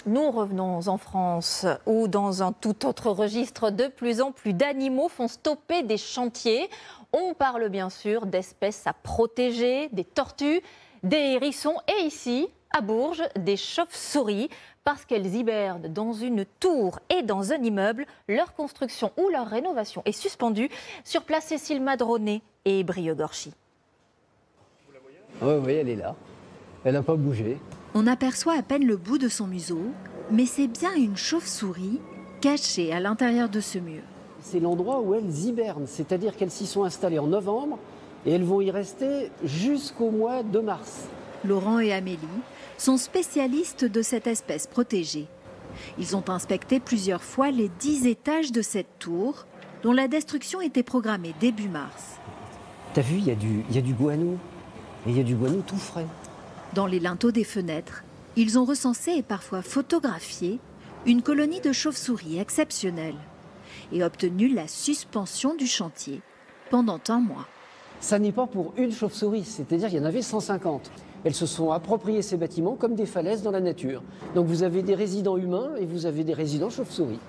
Nous revenons en France où, dans un tout autre registre, de plus en plus d'animaux font stopper des chantiers. On parle bien sûr d'espèces à protéger, des tortues, des hérissons et ici, à Bourges, des chauves-souris. Parce qu'elles hibernent dans une tour et dans un immeuble, leur construction ou leur rénovation est suspendue. Sur place, Cécile Madronet et Brieux-Gorchy. Oui, elle est là. Elle n'a pas bougé. On aperçoit à peine le bout de son museau, mais c'est bien une chauve-souris cachée à l'intérieur de ce mur. C'est l'endroit où elles hibernent, c'est-à-dire qu'elles s'y sont installées en novembre et elles vont y rester jusqu'au mois de mars. Laurent et Amélie sont spécialistes de cette espèce protégée. Ils ont inspecté plusieurs fois les 10 étages de cette tour, dont la destruction était programmée début mars. T'as vu, il y a du guano, et il y a du guano tout frais. Dans les linteaux des fenêtres, ils ont recensé et parfois photographié une colonie de chauves-souris exceptionnelle et obtenu la suspension du chantier pendant un mois. Ça n'est pas pour une chauve-souris, c'est-à-dire qu'il y en avait 150. Elles se sont appropriées ces bâtiments comme des falaises dans la nature. Donc vous avez des résidents humains et vous avez des résidents chauves-souris.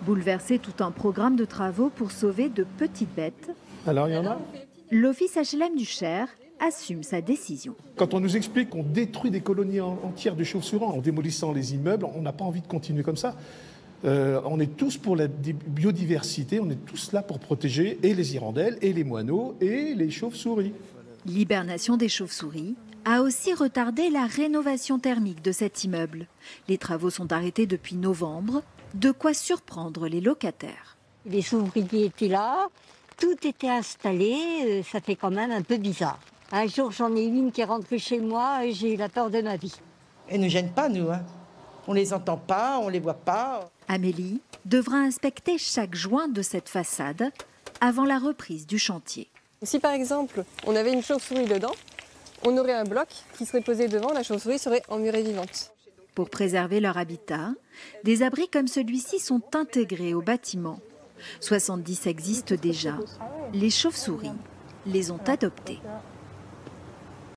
Bouleverser tout un programme de travaux pour sauver de petites bêtes. Alors il y en a ? L'Office HLM du Cher assume sa décision. Quand on nous explique qu'on détruit des colonies entières de chauves-souris en démolissant les immeubles, on n'a pas envie de continuer comme ça. On est tous pour la biodiversité, on est tous là pour protéger et les hirondelles, et les moineaux, et les chauves-souris. L'hibernation des chauves-souris a aussi retardé la rénovation thermique de cet immeuble. Les travaux sont arrêtés depuis novembre, de quoi surprendre les locataires. Les ouvriers étaient là, tout était installé, ça fait quand même un peu bizarre. Un jour, j'en ai une qui est rentrée chez moi et j'ai eu la peur de ma vie. Elles ne nous gênent pas, nous. On ne les entend pas, on ne les voit pas. Amélie devra inspecter chaque joint de cette façade avant la reprise du chantier. Si par exemple, on avait une chauve-souris dedans, on aurait un bloc qui serait posé devant, la chauve-souris serait emmurée vivante. Pour préserver leur habitat, des abris comme celui-ci sont intégrés au bâtiment. 70 existent déjà. Les chauves-souris les ont adoptés.